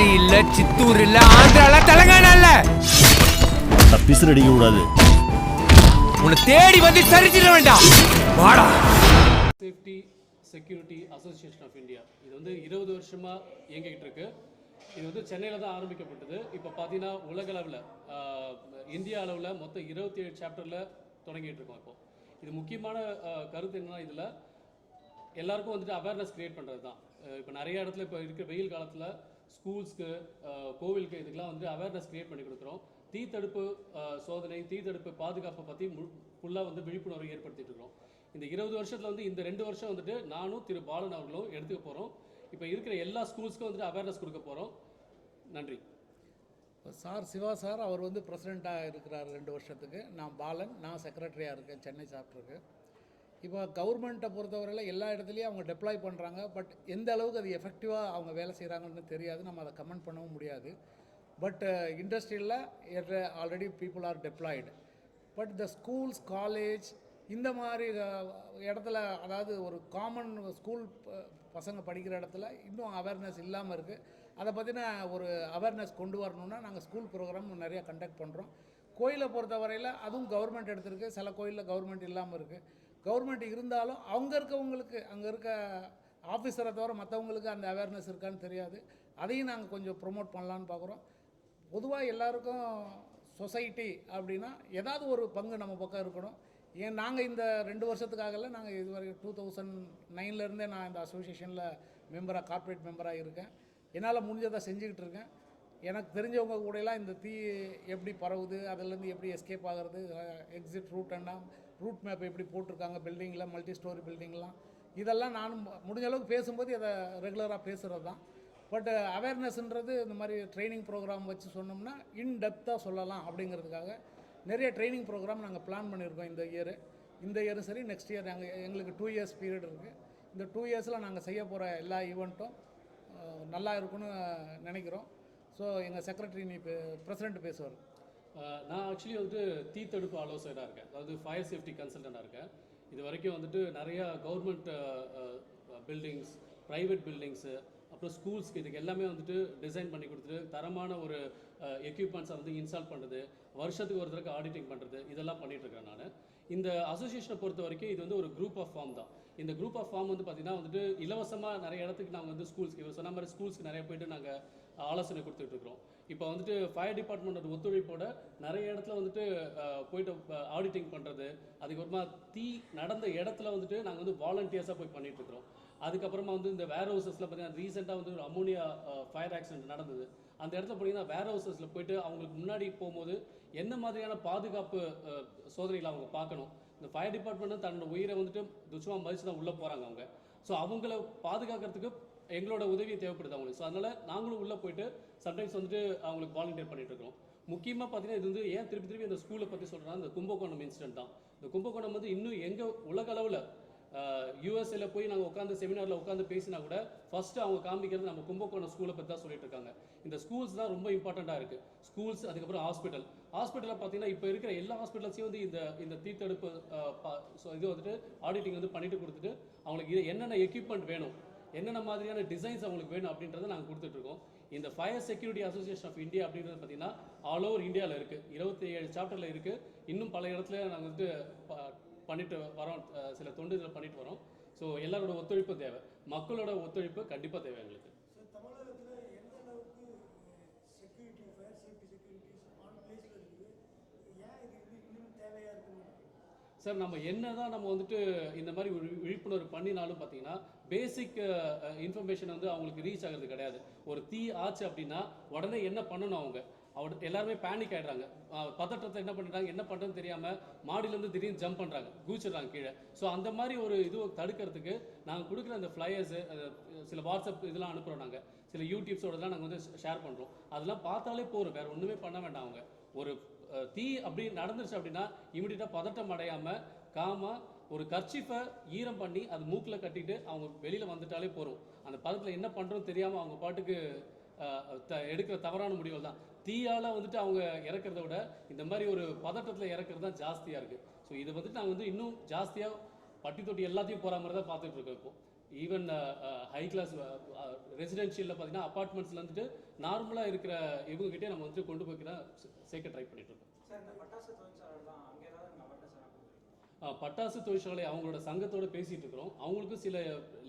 மதுரை இல்ல, சித்தூர் இல்ல, ஆந்திரால, தெலங்கானா இல்ல. தப்பிச்சு அடிக்க கூடாது. உன்னை தேடி வந்து சரிச்சிட வேண்டாம். வாடா. Safety security association of India இது வந்து 20 வருஷமா இயங்கிக்கிட்டு இருக்கு. இது வந்து சென்னையில் தான் ஆரம்பிக்கப்பட்டது. இப்போ பார்த்தீங்கன்னா உலக அளவில் இந்தியா அளவில் மொத்தம் 27 சாப்டரில் தொடங்கிட்டு இருக்கோம். இப்போ இது முக்கியமான கருத்து என்னன்னா, இதில் எல்லாருக்கும் வந்துட்டு அவேர்னஸ் கிரியேட் பண்ணுறது தான். இப்போ நிறைய இடத்துல இப்போ இருக்கிற வெயில் காலத்தில் ஸ்கூல்ஸ்க்கு, கோவிலுக்கு இதுக்கெல்லாம் வந்து அவேர்னஸ் கிரியேட் பண்ணி கொடுக்குறோம். தீத்தடுப்பு சோதனை, தீத்தடுப்பு பாதுகாப்பை பற்றி ஃபுல்லாக வந்து விழிப்புணர்வு ஏற்படுத்திட்டு இருக்கிறோம். இந்த 20 வருஷத்தில் வந்து இந்த 2 வருஷம் வந்துட்டு நானும் திரு பாலன் அவர்களும் எடுத்துக்க போகிறோம். இப்போ இருக்கிற எல்லா ஸ்கூல்ஸ்க்கும் வந்துட்டு அவேர்னஸ் கொடுக்க போகிறோம். நன்றி சார். சிவா சார் அவர் வந்து பிரசிடெண்ட்டாக இருக்கிறார் 2 வருஷத்துக்கு. நான் பாலன், நான் செக்ரட்டரியாக இருக்கேன் சென்னை சாப்டருக்கு. இப்போ கவர்மெண்ட்டை பொறுத்தவரையில் எல்லா இடத்துலையும் அவங்க டெப்ளாய் பண்ணுறாங்க. பட் எந்த அளவுக்கு அது எஃபெக்டிவாக அவங்க வேலை செய்கிறாங்கன்னு தெரியாது, நம்ம அதை கமெண்ட் பண்ணவும் முடியாது. பட் இண்டஸ்ட்ரியில் already people are deployed. But the schools, college இந்த மாதிரி இடத்துல, அதாவது ஒரு காமன் ஸ்கூல் பசங்க படிக்கிற இடத்துல இன்னும் அவேர்னஸ் இல்லாமல் இருக்குது. அதை பற்றின ஒரு அவேர்னஸ் கொண்டு வரணுன்னா நாங்கள் ஸ்கூல் ப்ரோக்ராம் நிறையா கண்டக்ட் பண்ணுறோம். கோயிலை பொறுத்தவரையில் அதுவும் கவர்மெண்ட் எடுத்திருக்கு, சில கோயிலில் கவர்மெண்ட் இல்லாமல் இருக்குது. கவர்மெண்ட் இருந்தாலும் அவங்க இருக்கவங்களுக்கு, அங்கே இருக்க ஆஃபீஸரை தவிர மற்றவங்களுக்கு அந்த அவேர்னஸ் இருக்கான்னு தெரியாது. அதையும் நாங்கள் கொஞ்சம் ப்ரொமோட் பண்ணலான்னு பார்க்குறோம். பொதுவாக எல்லாருக்கும் சொசைட்டி அப்படின்னா ஏதாவது ஒரு பங்கு நம்ம பக்கம் இருக்கணும். ஏன் நாங்கள் இந்த 2 வருஷத்துக்காகல, நாங்கள் இதுவரை 2009லேருந்தே நான் இந்த அசோசியேஷனில் மெம்பராக, கார்ப்பரேட் மெம்பராக இருக்கேன். என்னால் முடிஞ்சதை செஞ்சுக்கிட்டு இருக்கேன். எனக்கு தெரிஞ்சவங்க கூடலாம் இந்த தீ எப்படி பரவுது, அதிலேருந்து எப்படி எஸ்கேப் ஆகிறது, எக்ஸிட் ரூட் மேப் எப்படி போட்டிருக்காங்க பில்டிங்கில், மல்டி ஸ்டோரி பில்டிங்லாம், இதெல்லாம் நானும் முடிஞ்ச அளவுக்கு பேசும்போது அதை ரெகுலராக பேசுகிறது தான். பட் அவேர்னஸ்ன்றது இந்த மாதிரி ட்ரைனிங் ப்ரோக்ராம் வச்சு சொன்னோம்னா இன்டெப்த்தாக சொல்லலாம் அப்படிங்கிறதுக்காக நிறைய ட்ரைனிங் ப்ரோக்ராம் நாங்கள் பிளான் பண்ணியிருக்கோம். இந்த இயரும் சரி, நெக்ஸ்ட் இயர் எங்களுக்கு 2 இயர்ஸ் பீரியட் இருக்குது. இந்த 2 இயர்ஸில் நாங்கள் செய்ய போகிற எல்லா ஈவெண்ட்டும் நல்லா இருக்குன்னு நினைக்கிறோம். ஸோ எங்கள் செக்ரட்டரி பிரசிடெண்ட் பேசுவார். நான் ஆக்சுவலி வந்து தீத்தடுப்பு ஆலோசகராக இருக்கேன், அதாவது ஃபயர் சேஃப்டி கன்சல்டண்டாக இருக்கேன். இது வரைக்கும் வந்துட்டு நிறையா கவர்மெண்ட் பில்டிங்ஸ், ப்ரைவேட் பில்டிங்ஸு, அப்புறம் ஸ்கூல்ஸ்க்கு இதுக்கு எல்லாமே வந்துட்டு டிசைன் பண்ணி கொடுத்துட்டு தரமான ஒரு எக்யூப்மெண்ட்ஸை வந்து இன்ஸ்டால் பண்ணுறது, வருஷத்துக்கு ஒரு தடவை ஆடிட்டிங் பண்ணுறது, இதெல்லாம் பண்ணிகிட்ருக்கேன் நான். இந்த அசோசியேஷனை பொறுத்த வரைக்கும் இது வந்து ஒரு குரூப் ஆஃப் ஃபார்ம் தான். இந்த குரூப் ஆஃப் ஃபார்ம் வந்து பார்த்திங்கன்னா வந்துட்டு இலவசமாக நிறைய இடத்துக்கு நாங்கள் வந்து ஸ்கூல்ஸ்க்கு, இவர் சொன்ன மாதிரி ஸ்கூல்ஸ்க்கு நிறைய போய்ட்டு நாங்கள் ஆலோசனை கொடுத்துட்ருக்குறோம். இப்போ வந்துட்டு ஃபயர் டிபார்ட்மெண்ட்டோட ஒத்துழைப்போட நிறைய இடத்துல வந்துட்டு போய்ட்டு ஆடிட்டிங் பண்ணுறது, அதுக்கப்புறமா தீ நடந்த இடத்துல வந்துட்டு நாங்கள் வந்து வாலண்டியர்ஸாக போய் பண்ணிகிட்ருக்குறோம். அதுக்கப்புறமா வந்து இந்த வேர் ஹவுசஸில் பார்த்தீங்கன்னா ரீசெண்டாக வந்து ஒரு அமோனியா ஃபயர் ஆக்சிடென்ட் நடந்தது. அந்த இடத்துல பார்த்தீங்கன்னா வேர் ஹவுசஸில் போய்ட்டு அவங்களுக்கு முன்னாடி போகும்போது என்ன மாதிரியான பாதுகாப்பு சோதனைகளை அவங்க பார்க்கணும். இந்த ஃபயர் டிபார்ட்மெண்ட் தன்னோட உயிரை வந்துட்டு துச்சமாக மதித்து தான் உள்ளே போகிறாங்க அவங்க. ஸோ அவங்கள பாதுகாக்கிறதுக்கு எங்களோட உதவி தேவைப்படுது அவங்களுக்கு. ஸோ அதனால் நாங்களும் உள்ளே போய்ட்டு சம்டைம்ஸ் வந்துட்டு அவங்களுக்கு வாலண்டியர் பண்ணிகிட்ருக்கோம். முக்கியமாக பார்த்தீங்கன்னா இது வந்து ஏன் திருப்பி இந்த ஸ்கூலை பற்றி சொல்கிறேன்னா, இந்த கும்பகோணம் இன்சிடென்ட் தான். இந்த கும்பகோணம் வந்து இன்னும் எங்கள் உலக அளவில் யூஎஸ்ஏல போய் நாங்கள் உட்காந்து செமினாரில் உட்காந்து பேசினா கூட ஃபஸ்ட்டு அவங்க காமிக்கிறது நம்ம கும்பகோணம் ஸ்கூலை பற்றி தான் சொல்லிட்டு இருக்காங்க. இந்த ஸ்கூல்ஸ் தான் ரொம்ப இம்பார்ட்டண்ட்டாக இருக்குது. ஸ்கூல்ஸ், அதுக்கப்புறம் ஹாஸ்பிட்டலில் பார்த்தீங்கன்னா இப்போ இருக்கிற எல்லா ஹாஸ்பிட்டல்ஸையும் வந்து இந்த தீத்தடுப்பு இது வந்துட்டு ஆடிட்டிங் வந்து பண்ணிட்டு கொடுத்துட்டு அவங்களுக்கு என்னென்ன எக்யூப்மெண்ட் வேணும், என்னென்ன மாதிரியான டிசைன்ஸ் அவங்களுக்கு வேணும் அப்படின்றத நாங்கள் கொடுத்துட்ருக்கோம். இந்த fire security association of India அப்படின்றது பார்த்தீங்கன்னா ஆல் ஓவர் இந்தியாவில் இருக்குது, 27 சாப்டரில் இருக்குது. இன்னும் பல இடத்துல நாங்கள் வந்துட்டு பண்ணிட்டு வரோம், சில தொண்டுகளை பண்ணிட்டு வரோம். ஸோ எல்லாரோட ஒத்துழைப்பு தேவை, மக்களோட ஒத்துழைப்பு கண்டிப்பாக தேவை எங்களுக்கு. சார் நம்ம என்ன தான் நம்ம வந்துட்டு இந்த மாதிரி ஒரு விழிப்புணர்வு பண்ணினாலும் பார்த்தீங்கன்னா பேசிக் இன்ஃபர்மேஷன் வந்து அவங்களுக்கு ரீச் ஆகிறது கிடையாது. ஒரு தீ ஆச்சு அப்படின்னா உடனே என்ன பண்ணணும், அவங்க எல்லாருமே பேனிக் ஆகிடுறாங்க. பதற்றத்தை என்ன பண்ணிடுறாங்க, என்ன பண்ணுறதுன்னு தெரியாமல் மாடியிலேருந்து திடீர்னு ஜம்ப் பண்ணுறாங்க, குதிச்சிடுறாங்க கீழே. ஸோ அந்த மாதிரி ஒரு இது தடுக்கிறதுக்கு நாங்கள் கொடுக்குற அந்த ஃப்ளையர்ஸு, சில வாட்ஸ்அப் இதெல்லாம் அனுப்புகிறோம். நாங்கள் சில யூடியூப்ஸோடலாம் நாங்கள் வந்து ஷேர் பண்ணுறோம். அதெல்லாம் பார்த்தாலே போகிறோம், வேறு ஒன்றுமே பண்ண வேண்டாம். அவங்க ஒரு தீ அப்படி நடந்துருச்சு அப்படின்னா இமீடியட்டாக பதட்டம் அடையாமல் காமாக ஒரு கர்ச்சிஃபை ஈரம் பண்ணி அது மூக்கில் கட்டிட்டு அவங்க வெளியில் வந்துட்டாலே போகிறோம். அந்த பதத்தில் என்ன பண்ணுறோன்னு தெரியாமல் அவங்க பாட்டுக்கு எடுக்கிற தவறான முடிவுகள் தான். தீயால் வந்துட்டு அவங்க இறக்கிறத விட இந்த மாதிரி ஒரு பதட்டத்தில் இறக்கிறது தான் ஜாஸ்தியாக இருக்குது. ஸோ இதை வந்துட்டு நாங்கள் வந்து இன்னும் ஜாஸ்தியாக பட்டி தொட்டி எல்லாத்தையும் போகிற மாதிரி தான் பார்த்துட்டு இருக்கோம். இப்போ ஈவன் ஹை கிளாஸ் ரெசிடென்ஷியலில் பார்த்தீங்கன்னா அப்பார்ட்மெண்ட்ஸில் வந்துட்டு நார்மலாக இருக்கிற இவங்ககிட்டே நம்ம வந்துட்டு கொண்டு போய்க்கிற சேர்க்க ட்ரை பண்ணிட்டு இருக்கோம். பட்டாசு தொழிற்சாலை அவங்களோட சங்கத்தோடு பேசிகிட்டு இருக்கிறோம். அவங்களுக்கும் சில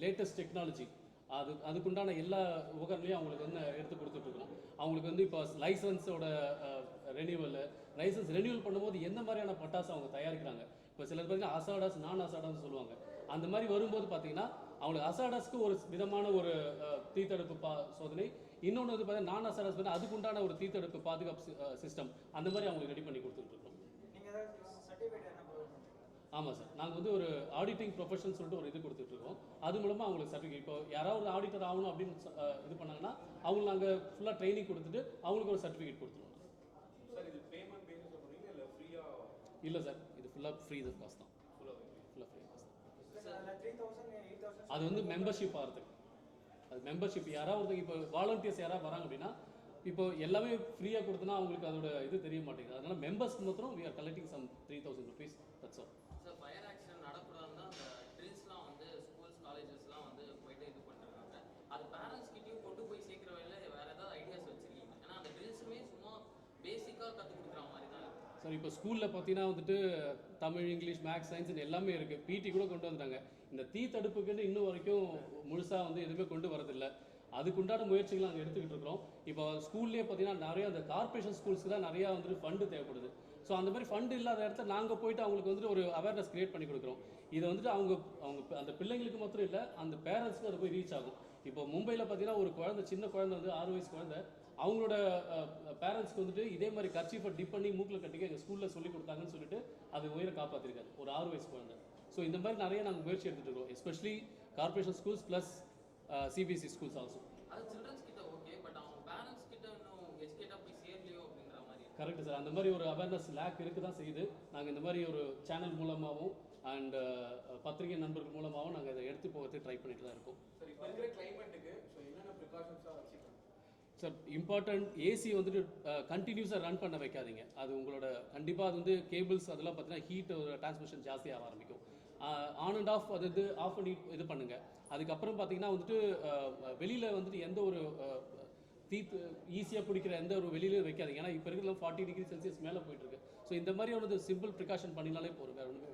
லேட்டஸ்ட் டெக்னாலஜி அதுக்குண்டான எல்லா உபகரணங்களையும் அவங்களுக்கு வந்து எடுத்து கொடுத்துட்ருக்கோம். அவங்களுக்கு வந்து இப்போ லைசன்ஸோட லைசன்ஸ் ரெனியூவல் பண்ணும்போது எந்த மாதிரியான பட்டாசு அவங்க தயாரிக்கிறாங்க. இப்போ சிலர் பார்த்தீங்கன்னா அசாடாஸ் நான் அசாடாஸ்னு சொல்லுவாங்க. அந்த மாதிரி வரும்போது பார்த்தீங்கன்னா அவங்களுக்கு அசாடாஸ்க்கு ஒரு விதமான ஒரு தீத்தடுப்பு சோதனை, இன்னொன்று வந்து பார்த்தீங்கன்னா நான் அசாடாஸ் பார்த்தீங்கன்னா அதுக்குண்டான ஒரு தீத்தடுப்பு பாதுகாப்பு சிஸ்டம் அந்த மாதிரி அவங்களுக்கு ரெடி பண்ணி கொடுத்துட்ருக்கோம். ஆமாம் சார், நாங்கள் வந்து ஒரு ஆடிட்டிங் ப்ரொஃபஷன் சொல்லிட்டு ஒரு இது கொடுத்துட்ருக்கோம். அது மூலமாக அவங்களுக்கு சர்டிஃபிகேட், இப்போ யாராவது ஒரு ஆடிட்டர் ஆகணும் அப்படின்னு இது பண்ணாங்கன்னா அவங்களுக்கு நாங்கள் ஃபுல்லாக ட்ரைனிங் கொடுத்துட்டு அவங்களுக்கு ஒரு சர்டிஃபிகேட் கொடுத்துருவோம். இல்லை சார், இது ஃபுல்லாக ஃப்ரீ காஸ்ட் தான். ஃபுல்லாக ஃப்ரீ காஸ்ட். அது வந்து மெம்பர்ஷிப் ஆகிறதுக்கு, அது மெம்பர்ஷிப் யாராவது ஒருத்தங்க இப்போ வாலண்டியர்ஸ் யாராவது வராங்க அப்படின்னா இப்போ எல்லாமே ஃப்ரீயாக கொடுத்தனா அவங்களுக்கு அதோட இது தெரிய மாட்டேங்குது. அதனால மெம்பர்ஸ் மாத்திரம் we are collecting some 3,000 rupees, that's all. Sir fire accident நடக்கூடாதுன்னா அந்த ட்ரில்ஸ்லாம் வந்து ஸ்கூல்ஸ் காலேஜஸ்லாம் வந்து போயிட்டு இது பண்ணுறாங்க. அது பேரண்ட்ஸ் கிட்டையும் கொண்டு போய் சேர்க்குற வேலையில் வேறு ஏதாவது ஐடியாஸ் வச்சுருக்கீங்க? ஏன்னா அந்த ட்ரில்ஸுமே சும்மா பேசிக்காக கற்றுக் கொடுக்குற மாதிரி தான் இருக்குது சார். இப்போ ஸ்கூலில் பார்த்தீங்கன்னா வந்துட்டு தமிழ், இங்கிலீஷ், மேக்ஸ், சயின்ஸ்னு எல்லாமே இருக்குது. பிடி கூட கொண்டு வந்துட்டாங்க. இந்த தீ தடுப்புக்குன்னு இன்னும் வரைக்கும் முழுசாக வந்து எதுவுமே கொண்டு வரதில்லை. அதுக்குண்டான முயற்சிகள் நாங்கள் எடுத்துக்கிட்டு இருக்கிறோம். இப்போ ஸ்கூல்லேயே பார்த்தீங்கன்னா நிறைய அந்த கார்பரேஷன் ஸ்கூல்ஸ்க்கு தான் நிறையா வந்துட்டு ஃபண்டு தேவைப்படுது. ஸோ அந்த மாதிரி ஃபண்டு இல்லாத இடத்துல நாங்கள் போயிட்டு அவங்களுக்கு வந்துட்டு ஒரு அவேர்னஸ் கிரியேட் பண்ணி கொடுக்குறோம். இதை வந்துட்டு அவங்க அந்த பிள்ளைங்களுக்கு மாத்திரம் இல்லை, அந்த பேரண்ட்ஸ்க்கு அது போய் ரீச் ஆகும். இப்போ மும்பையில் பார்த்தீங்கன்னா ஒரு குழந்தை, சின்ன குழந்தை வந்து 6 வயசு குழந்தை, அவங்களோட பேரண்ட்ஸ்க்கு வந்துட்டு இதே மாதிரி கர்ச்சீஃபை டிப் பண்ணி மூக்கில் கட்டிக்க எங்கள் ஸ்கூலில் சொல்லி கொடுத்தாங்கன்னு சொல்லிட்டு அது உயிரை காப்பாற்றிருக்காரு, ஒரு 6 வயசு குழந்தை. ஸோ இந்த மாதிரி நிறைய நாங்கள் முயற்சி எடுத்துகிட்டு இருக்கோம், especially corporation schools plus CBSE schools also. அது சில்ட்ரன்ஸ் கிட்ட ஓகே, பட் அவங்க பேரண்ட்ஸ் கிட்ட இன்னும் எஜுகேட்டாக போய் சேர்லையோ அப்படிங்கிற மாதிரி. கரெக்ட் சார், அந்த மாதிரி ஒரு அவேர்னஸ் லேக் இருக்க தான் செய்யுது. நாங்கள் இந்த மாதிரி ஒரு சேனல் மூலமாகவும் அண்ட் பத்திரிகை நண்பர்கள் மூலமாகவும் நாங்கள் இதை எடுத்து போகிறதுக்கு ட்ரை பண்ணிட்டு தான் இருக்கோம். சார் இப்போ இருக்கிற கிளைமேட்டுக்கு ஸோ என்னென்ன ப்ரிகாஷன்ஸாக வச்சுக்கணும் சார்? இம்பார்ட்டன்ட் ஏசி வந்துட்டு கண்டினியூஸாக ரன் பண்ண வைக்காதீங்க. அது உங்களோட கண்டிப்பாக அது வந்து கேபிள்ஸ் அதெல்லாம் பார்த்தீங்கன்னா ஹீட் டிரான்ஸ்மிஷன் ஜாஸ்தியாக ஆரம்பிக்கும். ஆன் அண்ட் ஆஃப் அது ஆஃப் பண்ணி இது பண்ணுங்கள். அதுக்கப்புறம் பார்த்தீங்கன்னா வந்துட்டு வெளியில் வந்துட்டு எந்த ஒரு ஈஸியாக பிடிக்கிற எந்த ஒரு வெளியிலையும் வைக்காதீங்க. ஏன்னா இப்போ இருக்கிற 40 டிகிரி செல்சியஸ் மேலே போயிட்டுருக்கு. ஸோ இந்த மாதிரி ஒரு சிம்பிள் ப்ரிகாஷன் பண்ணினாலே போகிற வேறு ஒன்றுமே